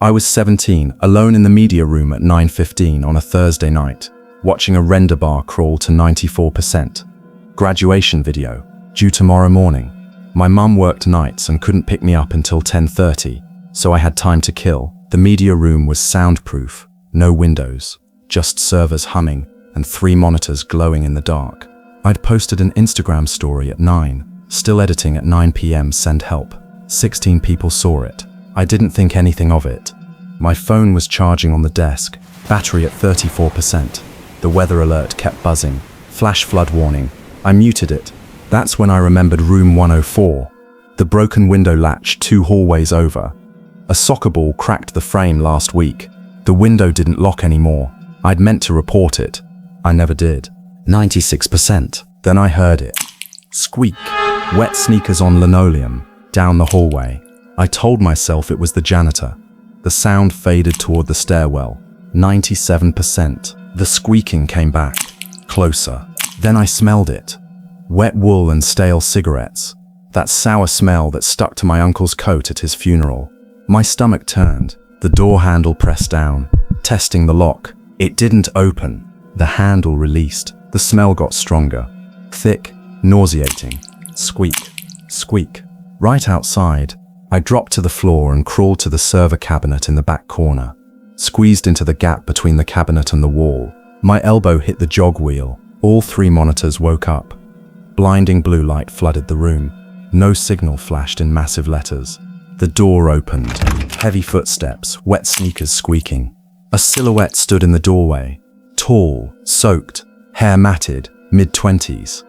I was 17, alone in the media room at 9:15 on a Thursday night, watching a render bar crawl to 94%. Graduation video, due tomorrow morning. My mum worked nights and couldn't pick me up until 10:30, so I had time to kill. The media room was soundproof, no windows, just servers humming and 3 monitors glowing in the dark. I'd posted an Instagram story at 9, still editing at 9 p.m. send help. 16 people saw it. I didn't think anything of it. My phone was charging on the desk, battery at 34%. The weather alert kept buzzing. Flash flood warning. I muted it. That's when I remembered room 104. The broken window latch 2 hallways over. A soccer ball cracked the frame last week. The window didn't lock anymore. I'd meant to report it. I never did. 96%. Then I heard it. Squeak. Wet sneakers on linoleum. Down the hallway. I told myself it was the janitor. The sound faded toward the stairwell. 97%. The squeaking came back. Closer. Then I smelled it. Wet wool and stale cigarettes. That sour smell that stuck to my uncle's coat at his funeral. My stomach turned. The door handle pressed down. Testing the lock. It didn't open. The handle released. The smell got stronger. Thick, nauseating. Squeak. Squeak. Right outside, I dropped to the floor and crawled to the server cabinet in the back corner. Squeezed into the gap between the cabinet and the wall. My elbow hit the jog wheel. All 3 monitors woke up. Blinding blue light flooded the room. No signal flashed in massive letters. The door opened. Heavy footsteps, wet sneakers squeaking. A silhouette stood in the doorway. Tall, soaked, hair matted, mid-20s.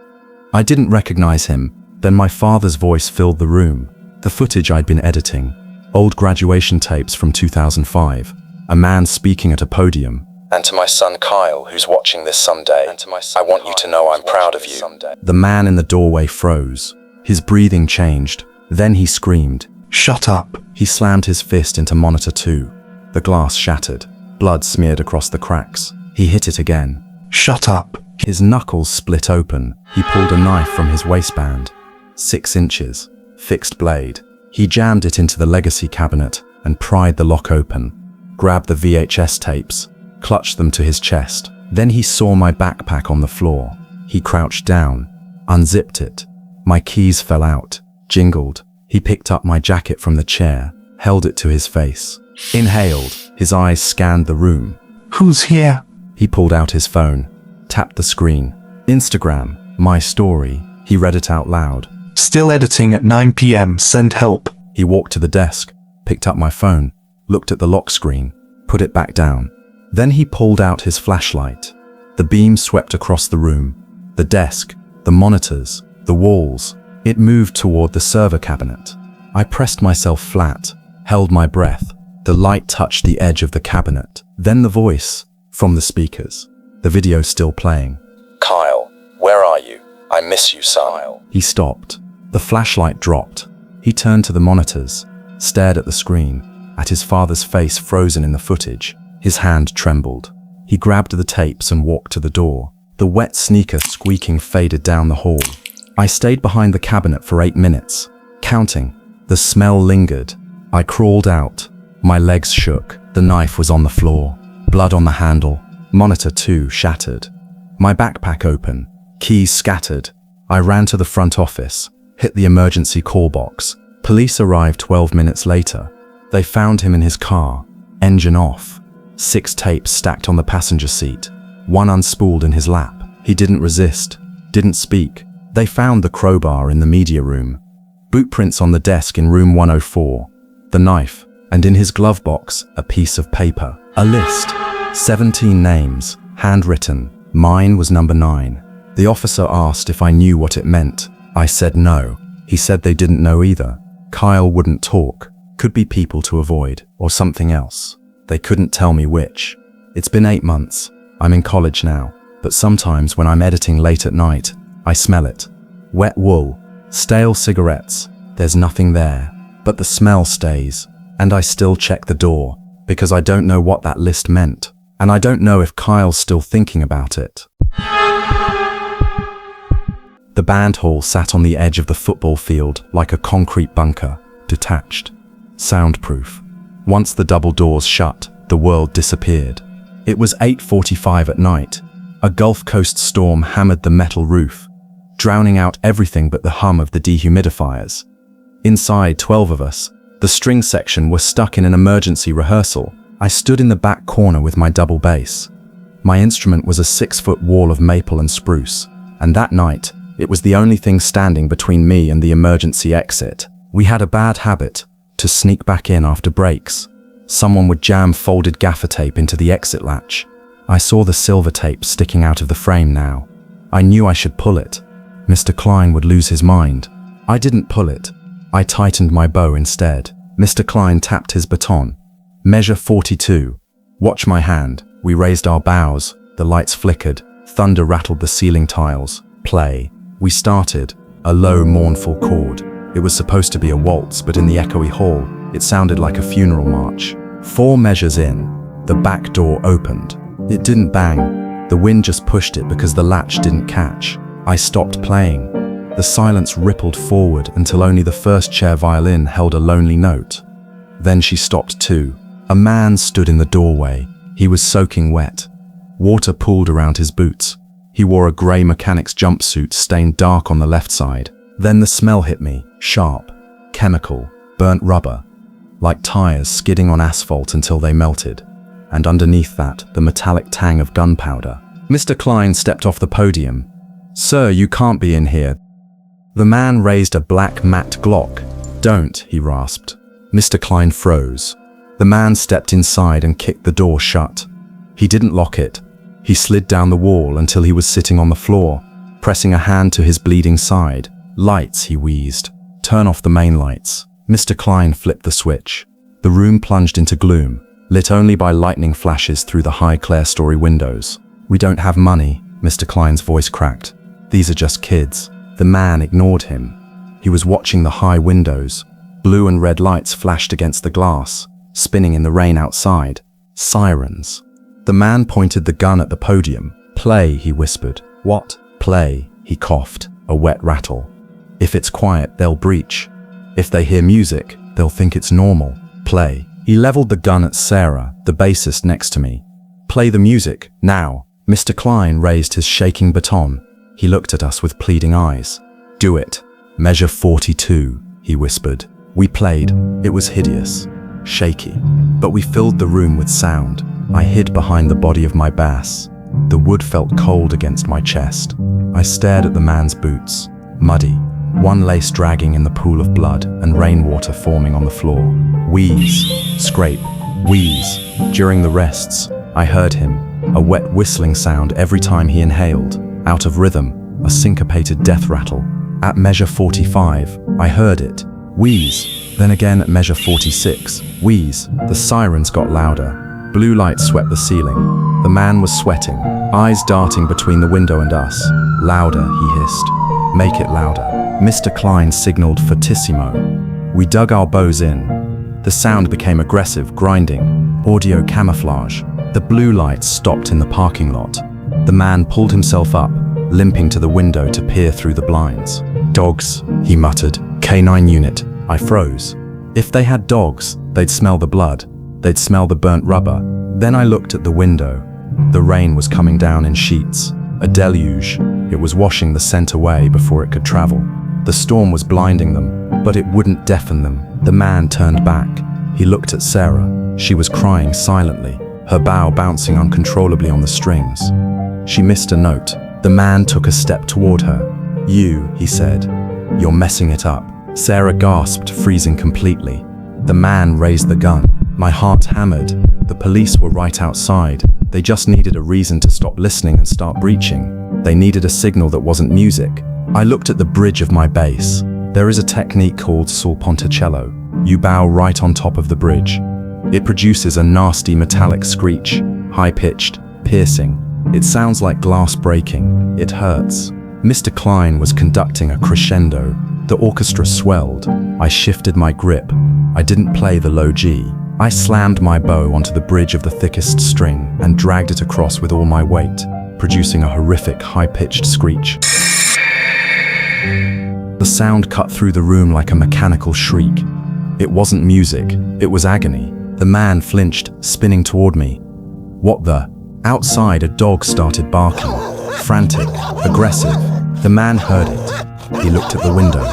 I didn't recognize him. Then my father's voice filled the room. The footage I'd been editing. Old graduation tapes from 2005. A man speaking at a podium. "And to my son Kyle, who's watching this someday, I want you to know I'm proud of you." The man in the doorway froze. His breathing changed. Then he screamed, "Shut up!" He slammed his fist into monitor 2. The glass shattered. Blood smeared across the cracks. He hit it again. "Shut up!" His knuckles split open. He pulled a knife from his waistband. 6 inches. Fixed blade. He jammed it into the legacy cabinet and pried the lock open. Grabbed the VHS tapes. Clutched them to his chest. Then he saw my backpack on the floor. He crouched down. Unzipped it. My keys fell out. Jingled. He picked up my jacket from the chair. Held it to his face. Inhaled. His eyes scanned the room. "Who's here?" He pulled out his phone. Tapped the screen. "Instagram. My story." He read it out loud. "Still editing at 9 p.m. Send help." He walked to the desk. Picked up my phone. Looked at the lock screen. Put it back down. Then he pulled out his flashlight. The beam swept across the room. The desk. The monitors. The walls. It moved toward the server cabinet. I pressed myself flat. Held my breath. The light touched the edge of the cabinet. Then the voice. From the speakers. The video still playing. "Kyle, where are you? I miss you, son." He stopped. The flashlight dropped. He turned to the monitors. Stared at the screen. At his father's face frozen in the footage. His hand trembled. He grabbed the tapes and walked to the door. The wet sneaker squeaking faded down the hall. I stayed behind the cabinet for 8 minutes. Counting. The smell lingered. I crawled out. My legs shook. The knife was on the floor. Blood on the handle. Monitor 2 shattered. My backpack open. Keys scattered. I ran to the front office. Hit the emergency call box. Police arrived 12 minutes later. They found him in his car. Engine off. 6 tapes stacked on the passenger seat. 1 unspooled in his lap. He didn't resist. Didn't speak. They found the crowbar in the media room. Bootprints on the desk in room 104. The knife. And in his glove box, a piece of paper. A list. 17 names. Handwritten. Mine was number 9. The officer asked if I knew what it meant. I said no. He said they didn't know either. Kyle wouldn't talk. Could be people to avoid, or something else. They couldn't tell me which. It's been 8 months. I'm in college now, but sometimes when I'm editing late at night, I smell it. Wet wool, stale cigarettes. There's nothing there, but the smell stays. And I still check the door, because I don't know what that list meant. And I don't know if Kyle's still thinking about it. The band hall sat on the edge of the football field like a concrete bunker, detached, soundproof. Once the double doors shut, the world disappeared. It was 8:45 at night. A Gulf Coast storm hammered the metal roof, drowning out everything but the hum of the dehumidifiers. Inside, 12 of us, the string section, were stuck in an emergency rehearsal. I stood in the back corner with my double bass. My instrument was a 6-foot wall of maple and spruce, and that night, it was the only thing standing between me and the emergency exit. We had a bad habit to sneak back in after breaks. Someone would jam folded gaffer tape into the exit latch. I saw the silver tape sticking out of the frame now. I knew I should pull it. Mr. Klein would lose his mind. I didn't pull it. I tightened my bow instead. Mr. Klein tapped his baton. Measure 42. Watch my hand. We raised our bows. The lights flickered. Thunder rattled the ceiling tiles. Play. We started. A low, mournful chord. It was supposed to be a waltz, but in the echoey hall, it sounded like a funeral march. 4 measures in, the back door opened. It didn't bang. The wind just pushed it because the latch didn't catch. I stopped playing. The silence rippled forward until only the first chair violin held a lonely note. Then she stopped too. A man stood in the doorway. He was soaking wet. Water pooled around his boots. He wore a grey mechanic's jumpsuit stained dark on the left side. Then the smell hit me, sharp, chemical, burnt rubber, like tires skidding on asphalt until they melted. And underneath that, the metallic tang of gunpowder. Mr. Klein stepped off the podium. "Sir, you can't be in here." The man raised a black matte Glock. "Don't," he rasped. Mr. Klein froze. The man stepped inside and kicked the door shut. He didn't lock it. He slid down the wall until he was sitting on the floor, pressing a hand to his bleeding side. "Lights," he wheezed. "Turn off the main lights." Mr. Klein flipped the switch. The room plunged into gloom, lit only by lightning flashes through the high clerestory windows. "We don't have money," Mr. Klein's voice cracked. "These are just kids." The man ignored him. He was watching the high windows. Blue and red lights flashed against the glass, spinning in the rain outside. Sirens. The man pointed the gun at the podium. "Play," he whispered. "What?" "Play," he coughed, a wet rattle. "If it's quiet, they'll breach. If they hear music, they'll think it's normal. Play." He leveled the gun at Sarah, the bassist next to me. "Play the music, now." Mr. Klein raised his shaking baton. He looked at us with pleading eyes. "Do it. Measure 42, he whispered. We played. It was hideous, shaky, but we filled the room with sound. I hid behind the body of my bass. The wood felt cold against my chest. I stared at the man's boots, muddy, one lace dragging in the pool of blood and rainwater forming on the floor. Wheeze, scrape, wheeze. During the rests, I heard him, a wet whistling sound every time he inhaled. Out of rhythm, a syncopated death rattle. At measure 45, I heard it. Wheeze. Then again at measure 46, wheeze. The sirens got louder. Blue light swept the ceiling. The man was sweating, eyes darting between the window and us. "Louder," he hissed. "Make it louder." Mr. Klein signaled fortissimo. We dug our bows in. The sound became aggressive, grinding, audio camouflage. The blue lights stopped in the parking lot. The man pulled himself up, limping to the window to peer through the blinds. "Dogs," he muttered. "Canine unit." I froze. If they had dogs, they'd smell the blood. They'd smell the burnt rubber. Then I looked at the window. The rain was coming down in sheets. A deluge. It was washing the scent away before it could travel. The storm was blinding them, but it wouldn't deafen them. The man turned back. He looked at Sarah. She was crying silently, her bow bouncing uncontrollably on the strings. She missed a note. The man took a step toward her. "You," he said. "You're messing it up." Sarah gasped, freezing completely. The man raised the gun. My heart hammered. The police were right outside. They just needed a reason to stop listening and start breaching. They needed a signal that wasn't music. I looked at the bridge of my bass. There is a technique called sul ponticello. You bow right on top of the bridge. It produces a nasty metallic screech, high-pitched, piercing. It sounds like glass breaking. It hurts. Mr. Klein was conducting a crescendo. The orchestra swelled. I shifted my grip. I didn't play the low G. I slammed my bow onto the bridge of the thickest string and dragged it across with all my weight, producing a horrific high-pitched screech. The sound cut through the room like a mechanical shriek. It wasn't music, it was agony. The man flinched, spinning toward me. What the? Outside, a dog started barking. Frantic, aggressive. The man heard it. He looked at the window.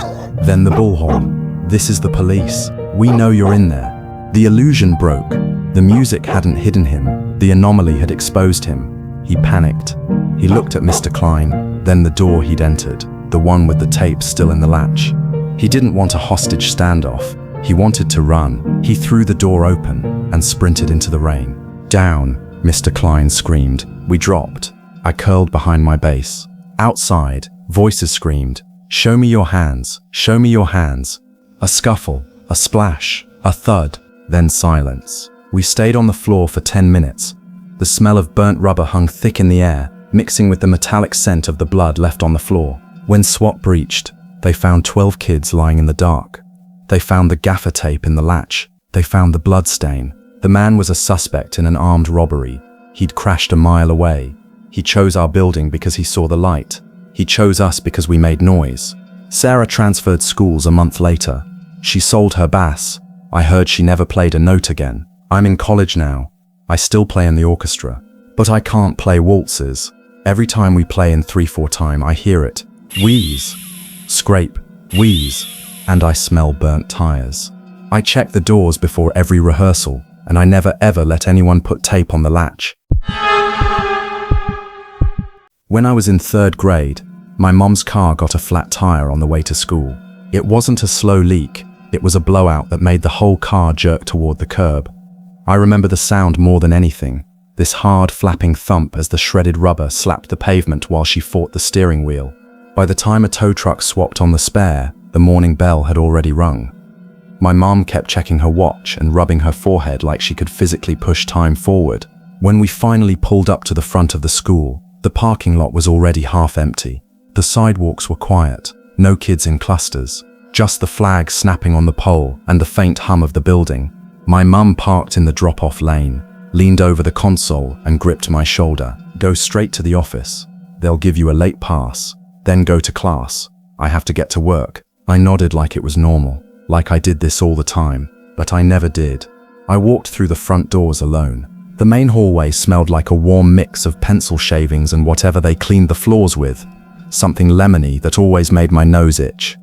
Then the bullhorn. This is the police. We know you're in there. The illusion broke. The music hadn't hidden him. The anomaly had exposed him. He panicked. He looked at Mr. Klein, then the door he'd entered, the one with the tape still in the latch. He didn't want a hostage standoff. He wanted to run. He threw the door open and sprinted into the rain. Down, Mr. Klein screamed. We dropped. I curled behind my base. Outside, voices screamed, "Show me your hands, show me your hands." A scuffle, a splash, a thud, then silence. We stayed on the floor for 10 minutes. The smell of burnt rubber hung thick in the air, mixing with the metallic scent of the blood left on the floor. When SWAT breached, they found 12 kids lying in the dark. They found the gaffer tape in the latch. They found the blood stain. The man was a suspect in an armed robbery. He'd crashed a mile away. He chose our building because he saw the light. He chose us because we made noise. Sarah transferred schools a month later. She sold her bass. I heard she never played a note again. I'm in college now. I still play in the orchestra, but I can't play waltzes. Every time we play in 3/4 time, I hear it. Wheeze, scrape, wheeze, and I smell burnt tires. I check the doors before every rehearsal, and I never ever let anyone put tape on the latch. When I was in 3rd grade, my mom's car got a flat tire on the way to school. It wasn't a slow leak, it was a blowout that made the whole car jerk toward the curb. I remember the sound more than anything, this hard flapping thump as the shredded rubber slapped the pavement while she fought the steering wheel. By the time a tow truck swapped on the spare, the morning bell had already rung. My mom kept checking her watch and rubbing her forehead like she could physically push time forward. When we finally pulled up to the front of the school, the parking lot was already half empty. The sidewalks were quiet, no kids in clusters, just the flag snapping on the pole and the faint hum of the building. My mum parked in the drop-off lane, leaned over the console and gripped my shoulder. Go straight to the office. They'll give you a late pass. Then go to class. I have to get to work. I nodded like it was normal, like I did this all the time, but I never did. I walked through the front doors alone. The main hallway smelled like a warm mix of pencil shavings and whatever they cleaned the floors with, something lemony that always made my nose itch.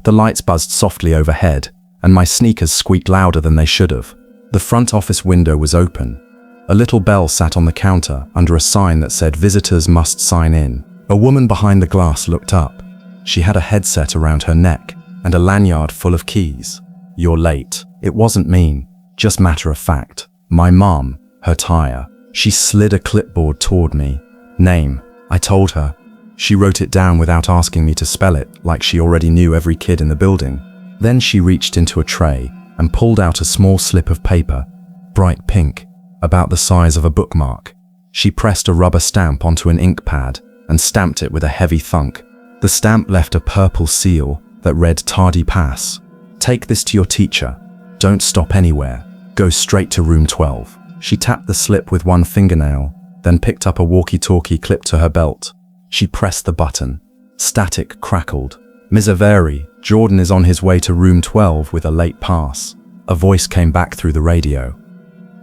The lights buzzed softly overhead, and my sneakers squeaked louder than they should have. The front office window was open. A little bell sat on the counter under a sign that said visitors must sign in. A woman behind the glass looked up. She had a headset around her neck and a lanyard full of keys. You're late. It wasn't mean, just matter of fact. My mom, her tire. She slid a clipboard toward me. Name, I told her. She wrote it down without asking me to spell it, like she already knew every kid in the building. Then she reached into a tray and pulled out a small slip of paper, bright pink, about the size of a bookmark. She pressed a rubber stamp onto an ink pad and stamped it with a heavy thunk. The stamp left a purple seal that read Tardy Pass. Take this to your teacher. Don't stop anywhere. Go straight to room 12. She tapped the slip with one fingernail, then picked up a walkie-talkie clipped to her belt. She pressed the button. Static crackled. Ms. Avery, Jordan is on his way to room 12 with a late pass. A voice came back through the radio.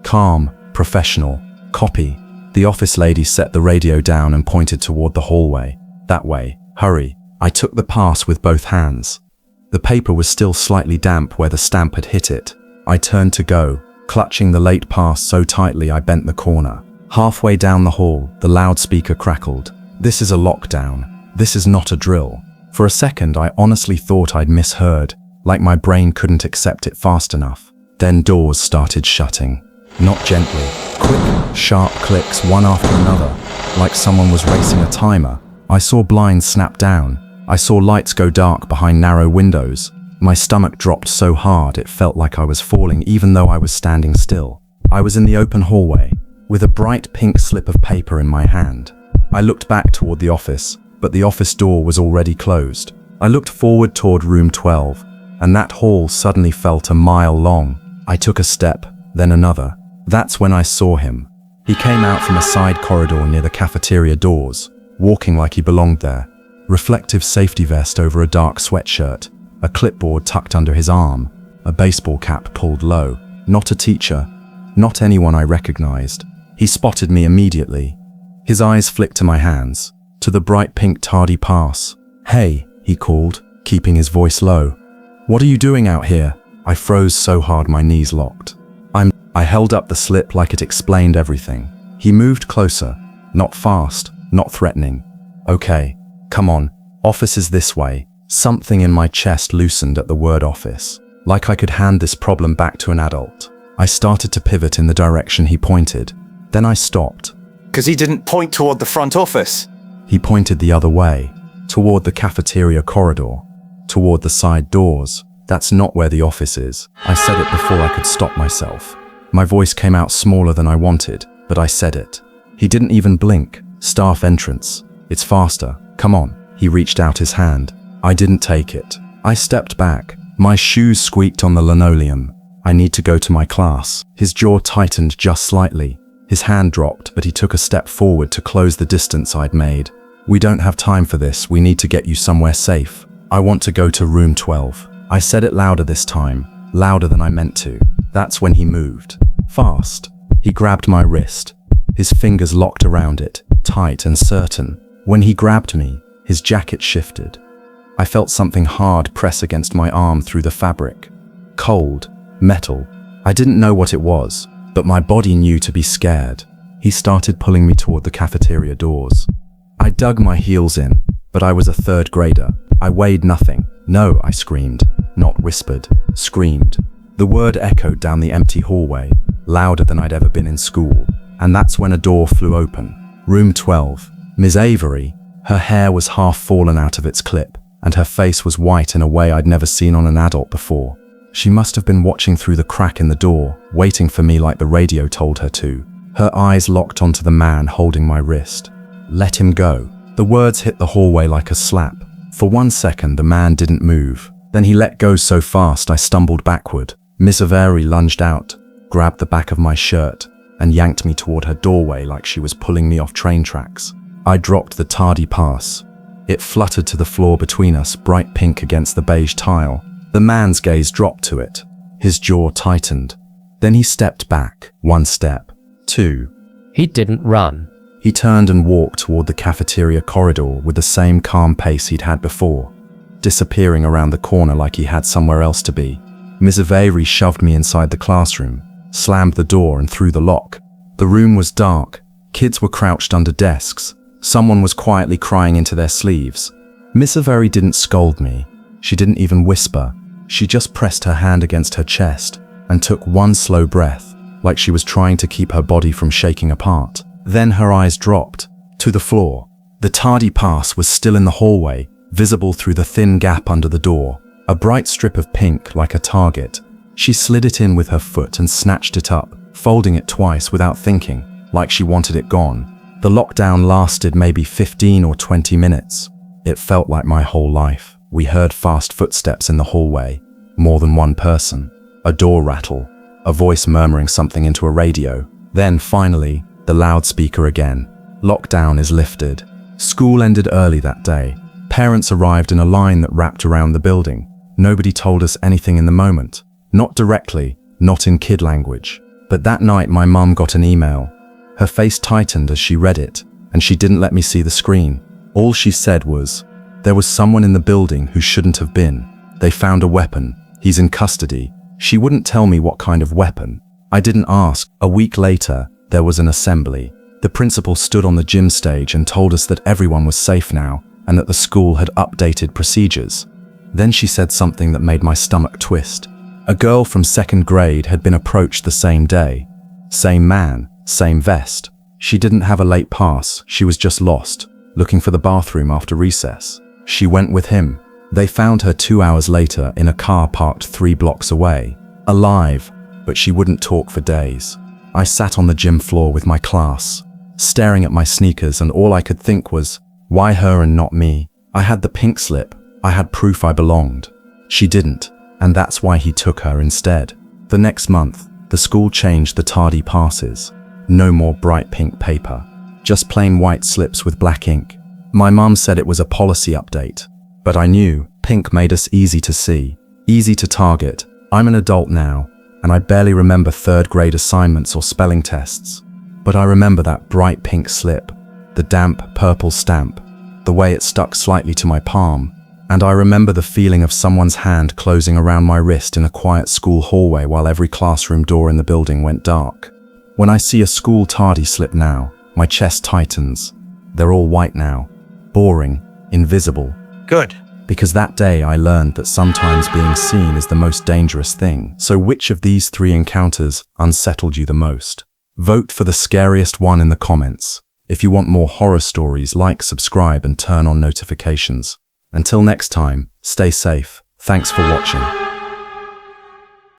Calm, professional, copy. The office lady set the radio down and pointed toward the hallway. That way, hurry. I took the pass with both hands. The paper was still slightly damp where the stamp had hit it. I turned to go, clutching the late pass so tightly I bent the corner. Halfway down the hall, the loudspeaker crackled. This is a lockdown. This is not a drill. For a second, I honestly thought I'd misheard, like my brain couldn't accept it fast enough. Then doors started shutting. Not gently. Quick, sharp clicks, one after another, like someone was racing a timer. I saw blinds snap down. I saw lights go dark behind narrow windows. My stomach dropped so hard it felt like I was falling even though I was standing still. I was in the open hallway, with a bright pink slip of paper in my hand. I looked back toward the office, but the office door was already closed. I looked forward toward room 12, and that hall suddenly felt a mile long. I took a step, then another. That's when I saw him. He came out from a side corridor near the cafeteria doors, walking like he belonged there. Reflective safety vest over a dark sweatshirt, a clipboard tucked under his arm, a baseball cap pulled low. Not a teacher, not anyone I recognized. He spotted me immediately. His eyes flicked to my hands, to the bright pink tardy pass. "Hey," he called, keeping his voice low. "What are you doing out here?" I froze so hard my knees locked. I held up the slip like it explained everything. He moved closer, not fast, not threatening. "Okay, come on, office is this way." Something in my chest loosened at the word office, like I could hand this problem back to an adult. I started to pivot in the direction he pointed. Then I stopped. "'Cause he didn't point toward the front office." He pointed the other way, toward the cafeteria corridor, toward the side doors. "That's not where the office is." I said it before I could stop myself. My voice came out smaller than I wanted, but I said it. He didn't even blink. "Staff entrance. It's faster. Come on." He reached out his hand. I didn't take it. I stepped back. My shoes squeaked on the linoleum. "I need to go to my class." His jaw tightened just slightly. His hand dropped, but he took a step forward to close the distance I'd made. "We don't have time for this. We need to get you somewhere safe. I want to go to room 12. I said it louder this time, louder than I meant to. That's when he moved. Fast. He grabbed my wrist. His fingers locked around it, tight and certain. When he grabbed me, his jacket shifted. I felt something hard press against my arm through the fabric. Cold, metal. I didn't know what it was, but my body knew to be scared. He started pulling me toward the cafeteria doors. I dug my heels in, but I was a third grader. I weighed nothing. "No," I screamed. Not whispered, screamed. The word echoed down the empty hallway, louder than I'd ever been in school. And that's when a door flew open. Room 12. Ms. Avery. Her hair was half fallen out of its clip, and her face was white in a way I'd never seen on an adult before. She must have been watching through the crack in the door, waiting for me like the radio told her to. Her eyes locked onto the man holding my wrist. "Let him go." The words hit the hallway like a slap. For 1 second, the man didn't move. Then he let go so fast I stumbled backward. Miss Avery lunged out, grabbed the back of my shirt, and yanked me toward her doorway like she was pulling me off train tracks. I dropped the tardy pass. It fluttered to the floor between us, bright pink against the beige tile. The man's gaze dropped to it. His jaw tightened. Then he stepped back. 1 step. 2. He didn't run. He turned and walked toward the cafeteria corridor with the same calm pace he'd had before, disappearing around the corner like he had somewhere else to be. Miss Avery shoved me inside the classroom, slammed the door and threw the lock. The room was dark. Kids were crouched under desks. Someone was quietly crying into their sleeves. Miss Avery didn't scold me. She didn't even whisper. She just pressed her hand against her chest and took one slow breath, like she was trying to keep her body from shaking apart. Then her eyes dropped to the floor. The tardy pass was still in the hallway, visible through the thin gap under the door, a bright strip of pink like a target. She slid it in with her foot and snatched it up, folding it twice without thinking, like she wanted it gone. The lockdown lasted maybe 15 or 20 minutes. It felt like my whole life. We heard fast footsteps in the hallway, more than one person, a door rattle, a voice murmuring something into a radio. Then finally, the loudspeaker again. Lockdown is lifted. School ended early that day. Parents arrived in a line that wrapped around the building. Nobody told us anything in the moment. Not directly, not in kid language. But that night my mum got an email. Her face tightened as she read it, and she didn't let me see the screen. All she said was, "There was someone in the building who shouldn't have been. They found a weapon. He's in custody." She wouldn't tell me what kind of weapon. I didn't ask. A week later, there was an assembly. The principal stood on the gym stage and told us that everyone was safe now and that the school had updated procedures. Then she said something that made my stomach twist. A girl from 2nd grade had been approached the same day. Same man, same vest. She didn't have a late pass, she was just lost, looking for the bathroom after recess. She went with him. They found her 2 hours later in a car parked 3 blocks away. Alive, but she wouldn't talk for days. I sat on the gym floor with my class, staring at my sneakers, and all I could think was, why her and not me? I had the pink slip. I had proof I belonged. She didn't, and that's why he took her instead. The next month, the school changed the tardy passes. No more bright pink paper, just plain white slips with black ink. My mum said it was a policy update, but I knew pink made us easy to see, easy to target. I'm an adult now, and I barely remember third-grade assignments or spelling tests. But I remember that bright pink slip, the damp purple stamp, the way it stuck slightly to my palm, and I remember the feeling of someone's hand closing around my wrist in a quiet school hallway while every classroom door in the building went dark. When I see a school tardy slip now, my chest tightens. They're all white now, boring, invisible. Good. Because that day I learned that sometimes being seen is the most dangerous thing. So which of these 3 encounters unsettled you the most? Vote for the scariest one in the comments. If you want more horror stories, like, subscribe, and turn on notifications. Until next time, stay safe. Thanks for watching.